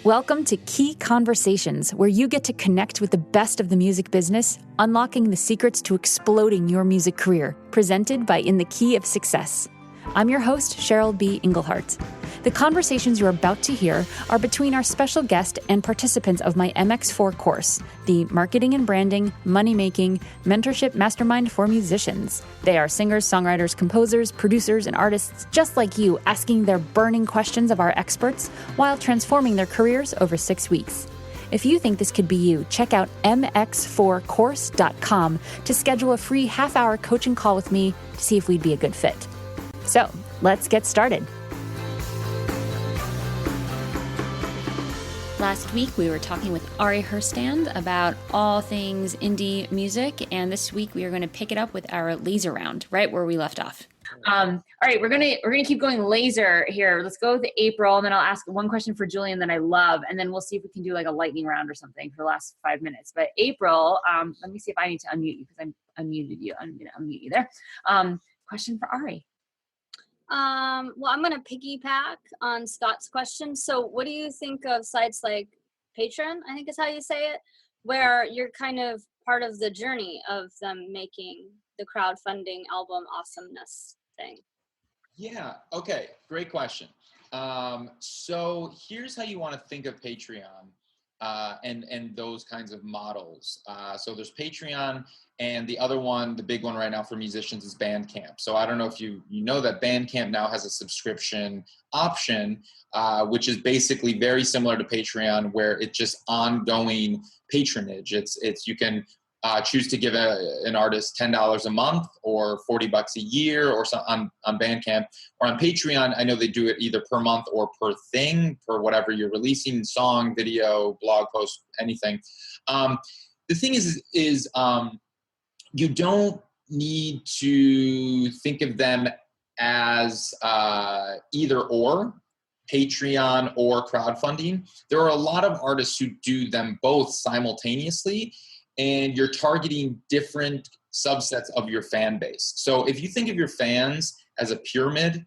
Welcome to Key Conversations, where you get to connect with the best of the music business, unlocking the secrets to exploding your music career, presented by In the Key of Success. I'm your host, Cheryl B. Engelhardt. The conversations you're about to hear are between our special guest and participants of my MX4 course, the Marketing and Branding, Money-Making, Mentorship Mastermind for Musicians. They are singers, songwriters, composers, producers, and artists just like you, asking their burning questions of our experts while transforming their careers over 6 weeks. If you think this could be you, check out mx4course.com to schedule a free half-hour coaching call with me to see if we'd be a good fit. So, let's get started. Last week, we were talking with Ari Herstand about all things indie music, and this week we are going to pick it up with our laser round, right where we left off. All right, we're gonna keep going laser here. Let's go with April, and then I'll ask one question for Julian that I love, and then we'll see if we can do like a lightning round or something for the last 5 minutes. But April, let me see if I need to unmute you because I'm unmuted you. I'm gonna unmute you there. Question for Ari. Well, I'm going to piggyback on Scott's question. So what do you think of sites like Patreon, I think is how you say it, where you're kind of part of the journey of them making the crowdfunding album awesomeness thing? Yeah. Okay. Great question. So here's how you want to think of Patreon and those kinds of models. So there's Patreon, and the other one, the big one right now for musicians, is Bandcamp. So I don't know if you know that Bandcamp now has a subscription option, which is basically very similar to Patreon, where it's just ongoing patronage. It's you can choose to give an artist $10 a month or $40 a year or so on Bandcamp. Or on Patreon, I know they do it either per month or per thing, per whatever you're releasing, song, video, blog post, anything. The thing is you don't need to think of them as either or, Patreon or crowdfunding. There are a lot of artists who do them both simultaneously, and you're targeting different subsets of your fan base. So if you think of your fans as a pyramid,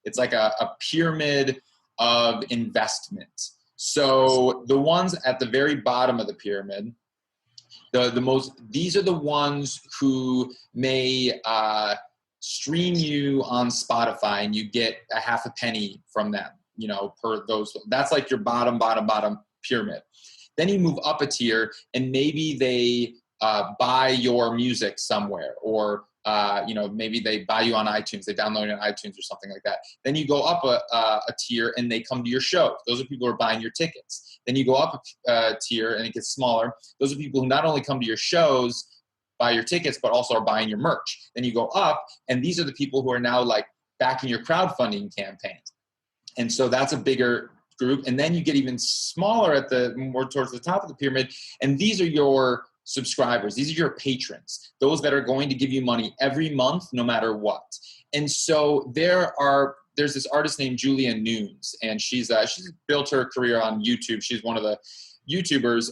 it's like a pyramid of investment. So the ones at the very bottom of the pyramid, these are the ones who may stream you on Spotify, and you get a half a penny from them, per those. That's like your bottom pyramid. Then you move up a tier, and maybe they buy your music somewhere, or maybe they buy you on iTunes, they download it on iTunes or something like that. Then you go up a tier, and they come to your show. Those are people who are buying your tickets. Then you go up a tier, and it gets smaller. Those are people who not only come to your shows, buy your tickets, but also are buying your merch. Then you go up, and these are the people who are now like backing your crowdfunding campaigns. And so that's a bigger group. And then you get even smaller more towards the top of the pyramid. And these are your subscribers. These are your patrons, those that are going to give you money every month, no matter what. And so there's this artist named Julia Nunes, and she's built her career on YouTube. She's one of the YouTubers,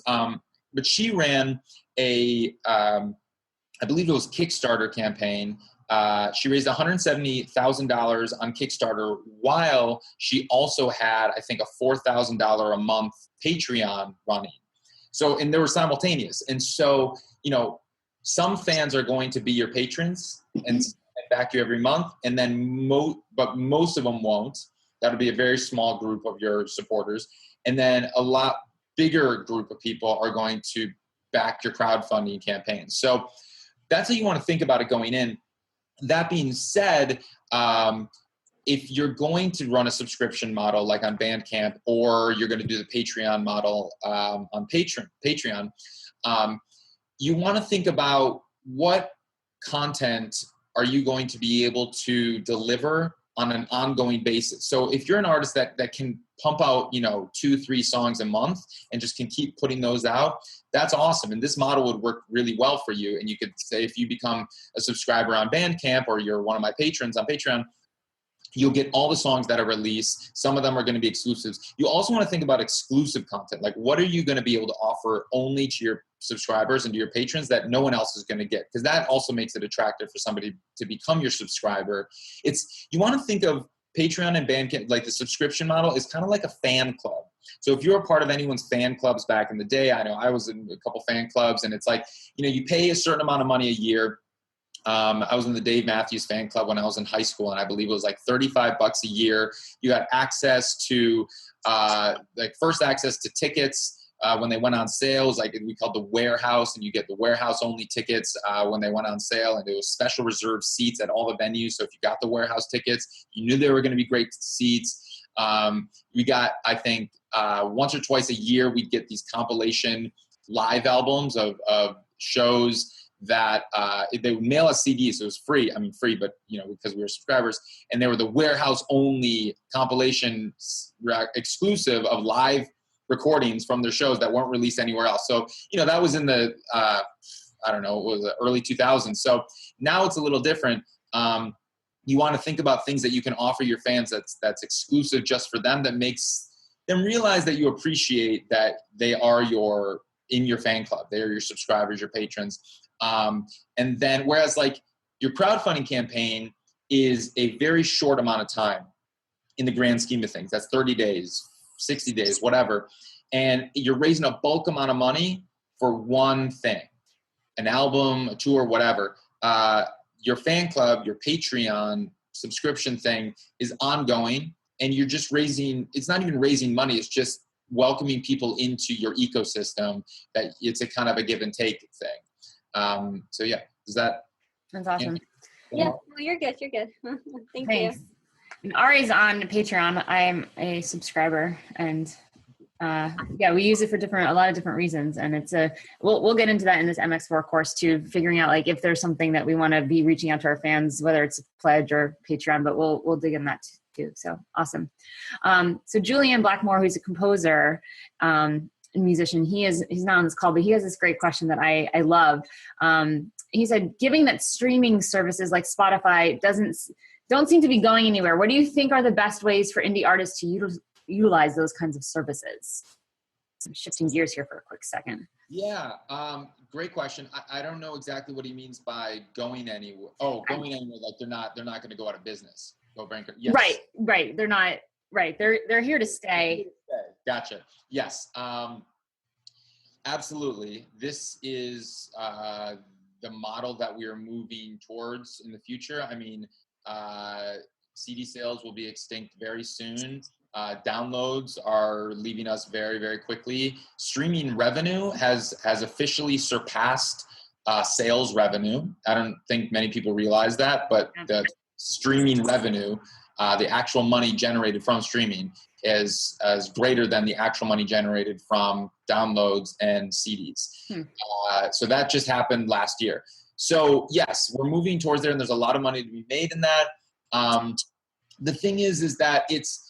but she ran I believe it was Kickstarter campaign. She raised $170,000 on Kickstarter, while she also had, I think, a $4,000 a month Patreon running. So, and they were simultaneous. And so, some fans are going to be your patrons and back you every month, and then but most of them won't. That'll be a very small group of your supporters. And then a lot bigger group of people are going to back your crowdfunding campaign. So that's how you want to think about it going in. That being said, if you're going to run a subscription model like on Bandcamp, or you're going to do the Patreon model on Patreon, you want to think about what content are you going to be able to deliver on an ongoing basis. So if you're an artist that can pump out 2-3 songs a month and just can keep putting those out, that's awesome. And this model would work really well for you. And you could say, if you become a subscriber on Bandcamp, or you're one of my patrons on Patreon, you'll get all the songs that are released. Some of them are going to be exclusives. You also want to think about exclusive content. Like, what are you going to be able to offer only to your subscribers and to your patrons that no one else is going to get? Because that also makes it attractive for somebody to become your subscriber. You want to think of Patreon and Bandcamp, like the subscription model, is kind of like a fan club. So if you're a part of anyone's fan clubs back in the day, I know I was in a couple fan clubs, and it's like, you pay a certain amount of money a year. I was in the Dave Matthews fan club when I was in high school, and I believe it was like $35 a year. You got access to first access to tickets when they went on sales, like we called the warehouse, and you get the warehouse only tickets when they went on sale, and it was special reserved seats at all the venues. So if you got the warehouse tickets, you knew they were going to be great seats. We got, I think, once or twice a year, we'd get these compilation live albums of shows that they would mail us CDs. So it was free. I mean, free, but because we were subscribers, and they were the warehouse only compilation exclusive of live recordings from their shows that weren't released anywhere else. So, that was in the, I don't know, it was the early 2000s. So now it's a little different. You want to think about things that you can offer your fans that's exclusive just for them, that makes them realize that you appreciate that they are in your fan club. They are your subscribers, your patrons. And then, whereas like your crowdfunding campaign is a very short amount of time in the grand scheme of things. That's 30 days, 60 days, whatever. And you're raising a bulk amount of money for one thing, an album, a tour, whatever. Your fan club, your Patreon subscription thing is ongoing, and you're just it's not even raising money. It's just welcoming people into your ecosystem, that it's a kind of a give and take thing. So yeah, That's awesome. Yeah, well, you're good. Thank Thanks. you. And Ari's on Patreon. I'm a subscriber, and we use it for a lot of different reasons. And it's we'll get into that in this MX4 course too, figuring out like if there's something that we want to be reaching out to our fans, whether it's a pledge or Patreon, but we'll dig in that too. So awesome. So Julian Blackmore, who's a composer, and musician, he's not on this call, but he has this great question that I love. He said, given that streaming services like Spotify don't seem to be going anywhere, what do you think are the best ways for indie artists to utilize those kinds of services? I'm shifting gears here for a quick second. Yeah, great question. I don't know exactly what he means by going anywhere. Oh, going anywhere, like they're not going to go out of business. Go bankrupt. Yes. Right. They're not. Right. They're here to stay. Gotcha. Yes. Absolutely. This is the model that we are moving towards in the future. I mean, CD sales will be extinct very soon. Downloads are leaving us very, very quickly. Streaming revenue has officially surpassed sales revenue. I don't think many people realize that, but the streaming revenue, the actual money generated from streaming, is greater than the actual money generated from downloads and CDs. So that just happened last year. So yes, we're moving towards there, and there's a lot of money to be made in that. The thing is that it's,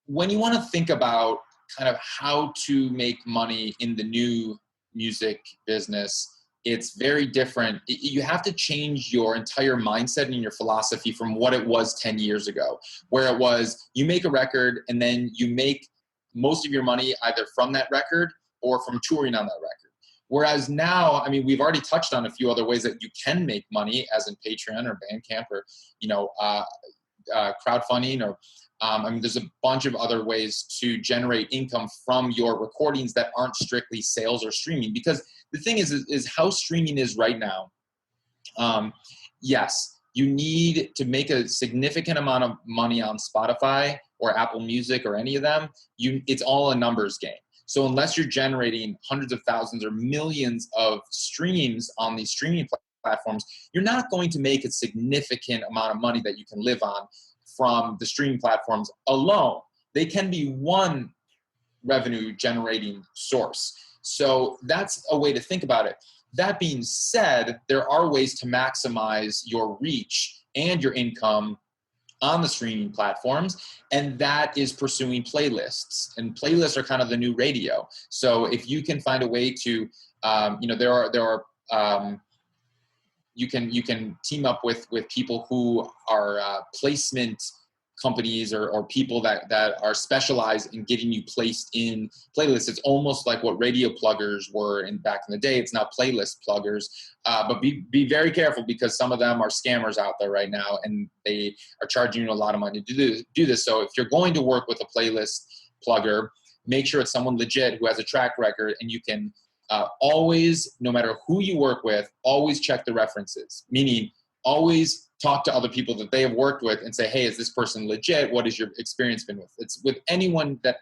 when you want to think about kind of how to make money in the new music business, it's very different. You have to change your entire mindset and your philosophy from what it was 10 years ago, where it was you make a record and then you make most of your money either from that record or from touring on that record. Whereas now, I mean, we've already touched on a few other ways that you can make money, as in Patreon or Bandcamp or, crowdfunding, or there's a bunch of other ways to generate income from your recordings that aren't strictly sales or streaming. Because the thing is how streaming is right now. Yes, you need to make a significant amount of money on Spotify or Apple Music or any of them. It's all a numbers game. So unless you're generating hundreds of thousands or millions of streams on these streaming platforms, you're not going to make a significant amount of money that you can live on from the streaming platforms alone. They can be one revenue generating source. So that's a way to think about it. That being said, there are ways to maximize your reach and your income on the streaming platforms, and that is pursuing playlists. And playlists are kind of the new radio. So if you can find a way to, you can team up with people who are placement companies or people that are specialized in getting you placed in playlists. It's almost like what radio pluggers were back in the day. It's now playlist pluggers. But be very careful, because some of them are scammers out there right now, and they are charging you a lot of money to do this. So if you're going to work with a playlist plugger, make sure it's someone legit who has a track record, and you can always, no matter who you work with, always check the references, meaning always talk to other people that they have worked with and say, hey, is this person legit? What has your experience been with? It's with anyone that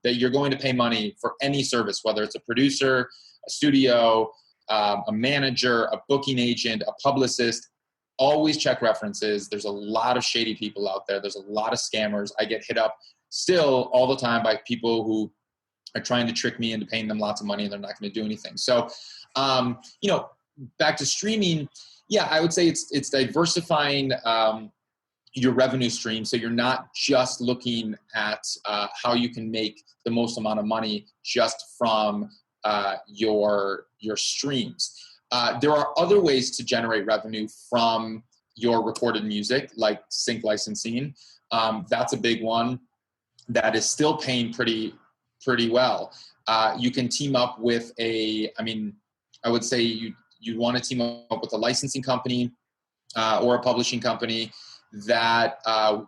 you're going to pay money for any service, whether it's a producer, a studio, a manager, a booking agent, a publicist. Always check references. There's a lot of shady people out there. There's a lot of scammers. I get hit up still all the time by people who are trying to trick me into paying them lots of money, and they're not going to do anything. So, back to streaming. Yeah, I would say it's diversifying your revenue stream, so you're not just looking at how you can make the most amount of money just from your streams. There are other ways to generate revenue from your recorded music, like sync licensing. That's a big one that is still paying pretty well. You can team up with I would say you want to team up with a licensing company or a publishing company that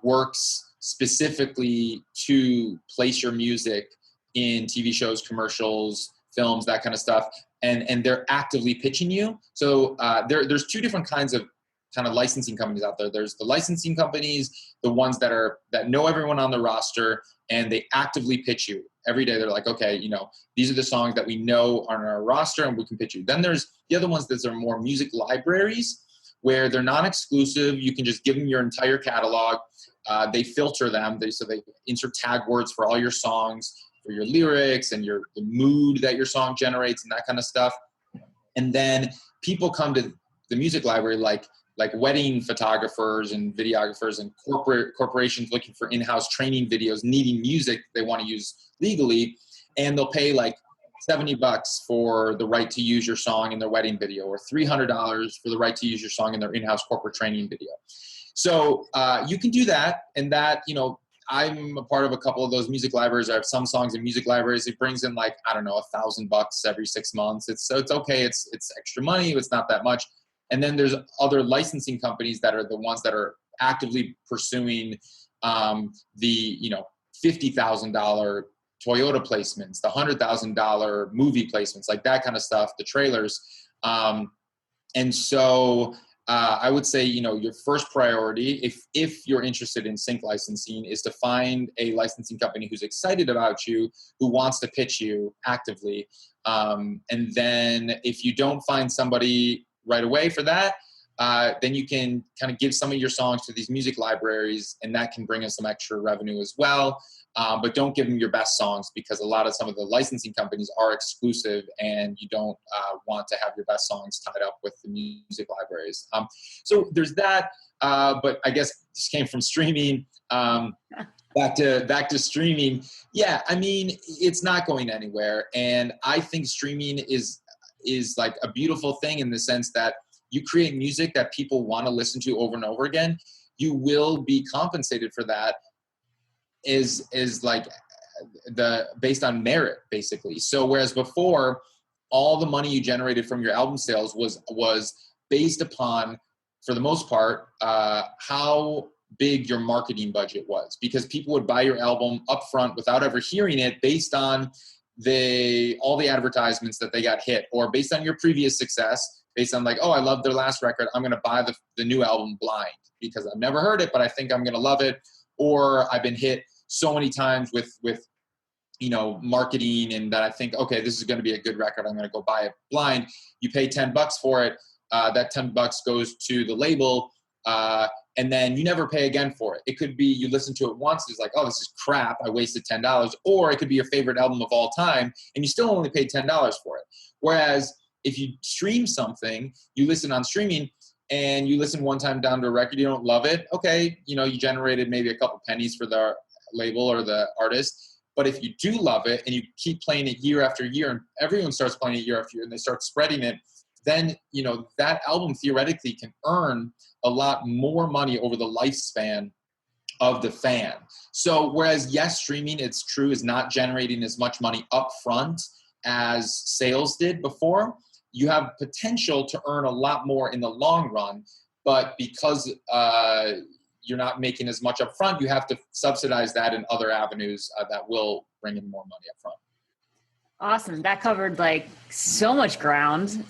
works specifically to place your music in TV shows, commercials, films, that kind of stuff, and they're actively pitching you. So there's two different kinds of kind of licensing companies out there. There's the licensing companies, the ones that know everyone on the roster, and they actively pitch you every day. They're like, okay, these are the songs that we know are on our roster and we can pitch you. Then there's the other ones that are more music libraries, where they're non-exclusive. You can just give them your entire catalog. They filter them. So they insert tag words for all your songs, for your lyrics and the mood that your song generates and that kind of stuff. And then people come to the music library like wedding photographers and videographers and corporations looking for in-house training videos, needing music they want to use legally, and they'll pay like $70 for the right to use your song in their wedding video, or $300 for the right to use your song in their in-house corporate training video. So you can do that, and that, I'm a part of a couple of those music libraries. I have some songs in music libraries. It brings in like, I don't know, $1,000 every 6 months. It's okay. It's extra money. It's not that much. And then there's other licensing companies that are the ones that are actively pursuing the $50,000 Toyota placements, the $100,000 movie placements, like that kind of stuff, the trailers. And so I would say, your first priority, if you're interested in sync licensing, is to find a licensing company who's excited about you, who wants to pitch you actively. And then if you don't find somebody right away for that, then you can kind of give some of your songs to these music libraries, and that can bring in some extra revenue as well. But don't give them your best songs, because some of the licensing companies are exclusive, and you don't want to have your best songs tied up with the music libraries. So there's that. But I guess this came from streaming. Back to streaming. Yeah, it's not going anywhere, and I think streaming is like a beautiful thing, in the sense that you create music that people want to listen to over and over again. You will be compensated for that is like based on merit, basically. So whereas before, all the money you generated from your album sales was based upon, for the most part, how big your marketing budget was, because people would buy your album upfront without ever hearing it, based on all the advertisements that they got hit, or based on your previous success, based on like, oh, I love their last record, I'm going to buy the new album blind because I've never heard it, but I think I'm going to love it. Or I've been hit so many times with marketing, and that I think, okay, this is going to be a good record, I'm going to go buy it blind. You pay $10 for it. That $10 goes to the label, and then you never pay again for it. It could be you listen to it once, it's like, oh, this is crap, I wasted $10. Or it could be your favorite album of all time, and you still only paid $10 for it. Whereas if you stream something, you listen on streaming, and you listen one time down to a record, you don't love it, okay, you generated maybe a couple pennies for the label or the artist. But if you do love it, and you keep playing it year after year, and everyone starts playing it year after year, and they start spreading it, then that album theoretically can earn a lot more money over the lifespan of the fan. So whereas yes, streaming, it's true, is not generating as much money up front as sales did before, you have potential to earn a lot more in the long run. But because you're not making as much up front, you have to subsidize that in other avenues that will bring in more money up front. Awesome. That covered like so much ground.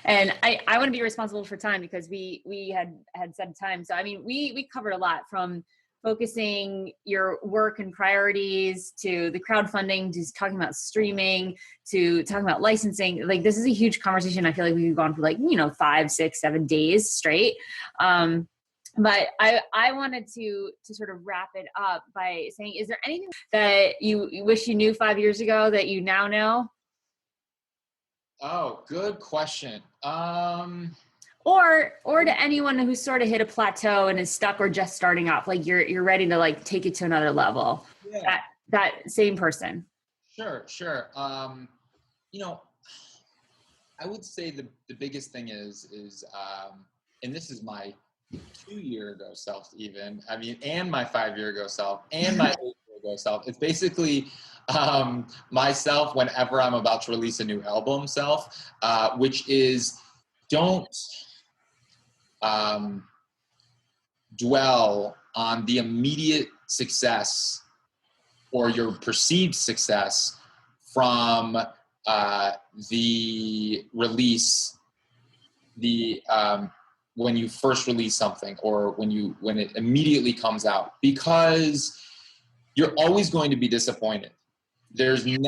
And I want to be responsible for time because we had set time. So, I mean, we covered a lot, from focusing your work and priorities to the crowdfunding, to talking about streaming, to talking about licensing. Like, this is a huge conversation. I feel like we could go on for like, 5, 6, 7 days straight. But I wanted to sort of wrap it up by saying, is there anything that you wish you knew 5 years ago that you now know? Oh, good question. Or to anyone who's sort of hit a plateau and is stuck or just starting off, like you're ready to like take it to another level. Yeah. That same person. Sure. I would say the biggest thing is and this is my 2-year ago self even, and my 5-year ago self and my 8-year ago self. It's basically myself whenever I'm about to release a new album self, which is don't dwell on the immediate success or your perceived success from the release, when you first release something or when it immediately comes out, because you're always going to be disappointed. You're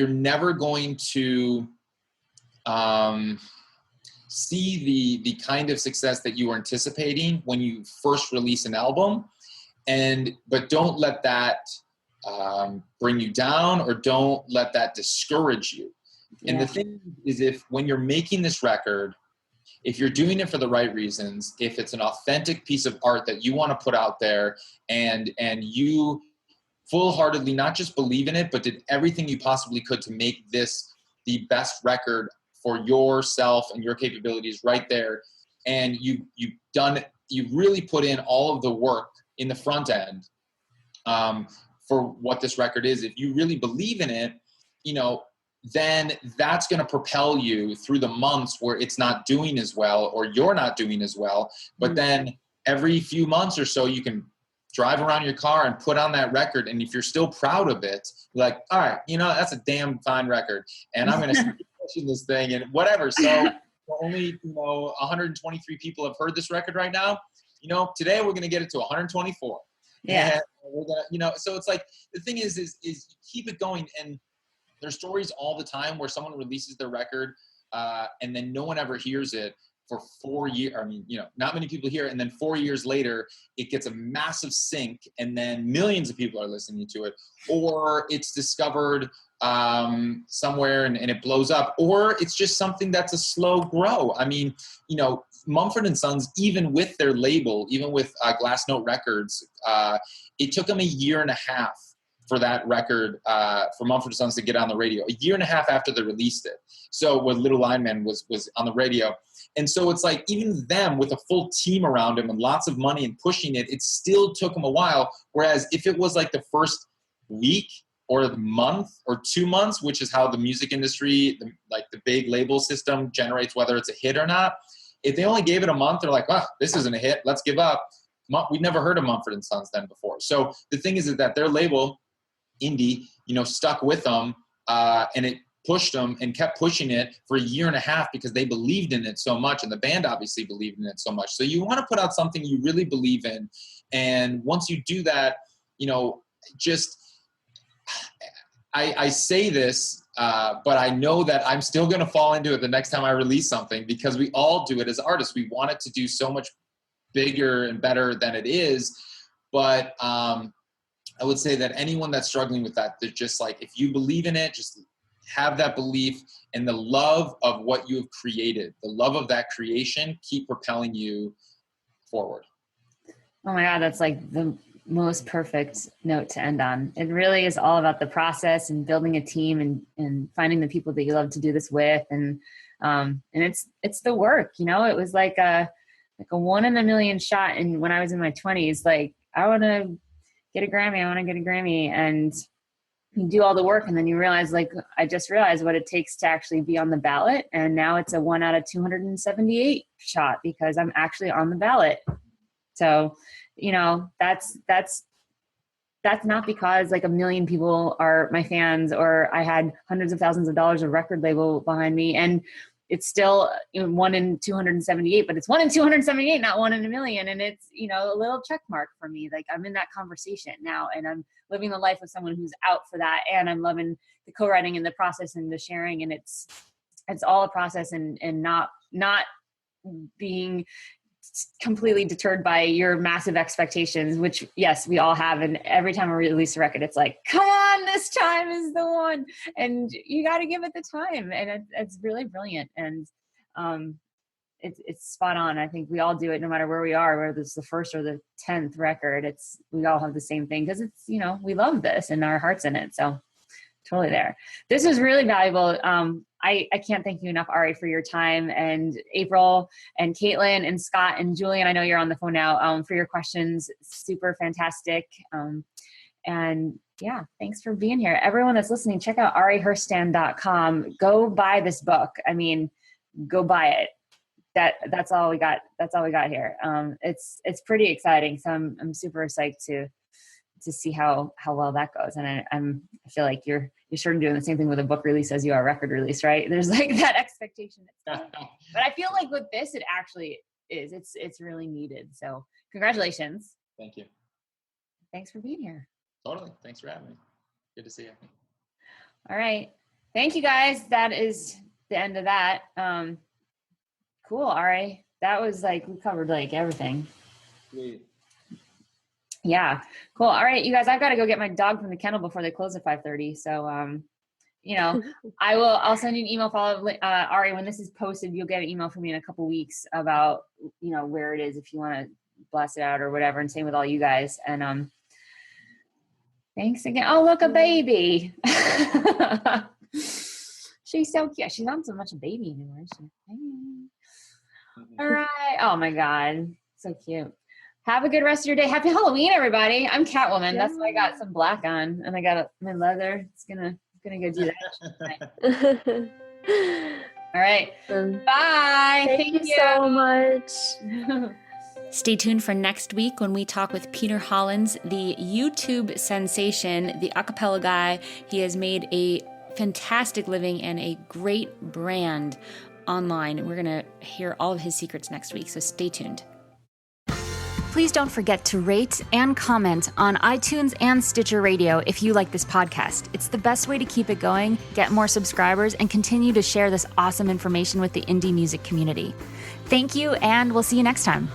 never going to see the kind of success that you were anticipating when you first release an album, but don't let that bring you down, or don't let that discourage you. Yeah. And the thing is, when you're making this record, if you're doing it for the right reasons, if it's an authentic piece of art that you want to put out there, and you full-heartedly not just believe in it, but did everything you possibly could to make this the best record for yourself and your capabilities right there, and you've really put in all of the work in the front end for what this record is. If you really believe in it, then that's going to propel you through the months where it's not doing as well or you're not doing as well. But then every few months or so, you can drive around your car and put on that record. And if you're still proud of it, you're like, all right, that's a damn fine record. And I'm going to keep pushing this thing and whatever. So only, 123 people have heard this record right now. Today we're going to get it to 124. Yeah. And we're going to, so it's like, the thing is keep it going. And there's stories all the time where someone releases their record and then no one ever hears it for 4 years. Not many people hear it. And then 4 years later, it gets a massive sync and then millions of people are listening to it. Or it's discovered somewhere and it blows up. Or it's just something that's a slow grow. Mumford & Sons, even with their label, even with Glass Note Records, it took them 1.5 years for that record, for Mumford & Sons to get on the radio. 1.5 years after they released it. So when Little Lineman was on the radio. And so it's like, even them with a full team around him and lots of money and pushing it, it still took them a while. Whereas if it was like the first week or the month or 2 months, which is how the music industry, the big label system generates whether it's a hit or not. If they only gave it a month, they're like, well, this isn't a hit, let's give up. We'd never heard of Mumford & Sons then before. So the thing is that their label, Indie, stuck with them and it pushed them and kept pushing it for 1.5 years because they believed in it so much, and the band obviously believed in it so much. So you want to put out something you really believe in, and once you do that, I say this, but I know that I'm still going to fall into it the next time I release something, because we all do it as artists. We want it to do so much bigger and better than it is, but I would say that anyone that's struggling with that, they're just like, if you believe in it, just have that belief and the love of what you have created, the love of that creation, keep propelling you forward. Oh my God, that's like the most perfect note to end on. It really is all about the process and building a team and finding the people that you love to do this with. And it's the work, it was like like a 1 in a million shot. And when I was in my 20s, like, I want to get a Grammy. I want to get a Grammy. And you do all the work, and then you realize, like, I just realized what it takes to actually be on the ballot. And now it's a 1 out of 278 shot because I'm actually on the ballot. So, you know, that's not because like a million people are my fans, or I had hundreds of thousands of dollars of record label behind me. And it's still 1 in 278, but it's 1 in 278, not 1 in a million. And it's, you know, a little check mark for me. Like, I'm in that conversation now, and I'm living the life of someone who's out for that. And I'm loving the co-writing and the process and the sharing. And it's all a process, and not being completely deterred by your massive expectations, which, yes, we all have. And every time I release a record, it's like, come on, this time is the one. And you got to give it the time. And it's really brilliant. And it's spot on. I think we all do it no matter where we are, whether it's the first or the 10th record. We all have the same thing because it's, you know, we love this and our heart's in it. So totally there. This is really valuable. I can't thank you enough, Ari, for your time, and April and Caitlin and Scott and Julian. I know you're on the phone now, for your questions. Super fantastic. And yeah, thanks for being here. Everyone that's listening, check out ariherstand.com. Go buy this book. I mean, go buy it. That's all we got. That's all we got here. It's pretty exciting. So I'm super psyched to see how well that goes. And I feel like you're sort of doing the same thing with a book release as you are a record release, right? There's like that expectation. But I feel like with this, it actually is. It's really needed. So congratulations. Thank you. Thanks for being here. Totally. Thanks for having me. Good to see you. All right. Thank you, guys. That is the end of that. Cool. All right. That was like, we covered like everything. Sweet. Yeah. Cool. All right, you guys, I've got to go get my dog from the kennel before they close at 5:30. So, you know, I'll send you an email follow up. Ari, when this is posted, you'll get an email from me in a couple weeks about, you know, where it is, if you want to blast it out or whatever. And same with all you guys. And, thanks again. Oh, look, a baby. She's so cute. She's not so much a baby anymore. All right. Oh my God. So cute. Have a good rest of your day. Happy Halloween, everybody. I'm Catwoman. Yeah. That's why I got some black on, and I got my leather. It's gonna go do that. All right. Bye. Thank you so much. Stay tuned for next week when we talk with Peter Hollins, the YouTube sensation, the a cappella guy. He has made a fantastic living and a great brand online. We're going to hear all of his secrets next week, so stay tuned. Please don't forget to rate and comment on iTunes and Stitcher Radio if you like this podcast. It's the best way to keep it going, get more subscribers, and continue to share this awesome information with the indie music community. Thank you, and we'll see you next time.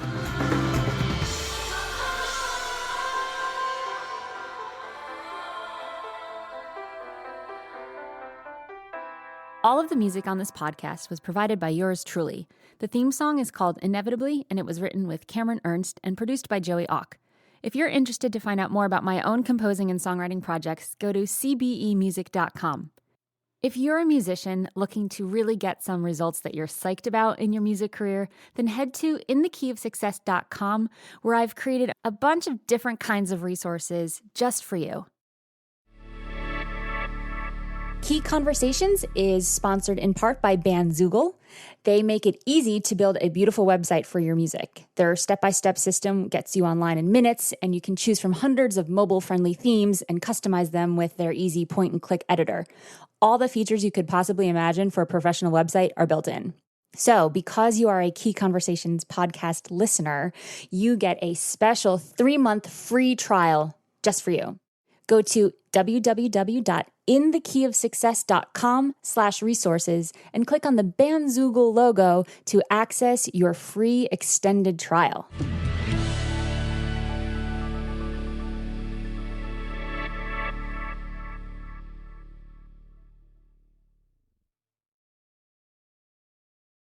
All of the music on this podcast was provided by yours truly. The theme song is called Inevitably, and it was written with Cameron Ernst and produced by Joey Auk. If you're interested to find out more about my own composing and songwriting projects, go to cbemusic.com. If you're a musician looking to really get some results that you're psyched about in your music career, then head to inthekeyofsuccess.com, where I've created a bunch of different kinds of resources just for you. Key Conversations is sponsored in part by Bandzoogle. They make it easy to build a beautiful website for your music. Their step-by-step system gets you online in minutes, and you can choose from hundreds of mobile-friendly themes and customize them with their easy point-and-click editor. All the features you could possibly imagine for a professional website are built in. So, because you are a Key Conversations podcast listener, you get a special 3-month free trial just for you. Go to www.inthekeyofsuccess.com/resources and click on the Bandzoogle logo to access your free extended trial.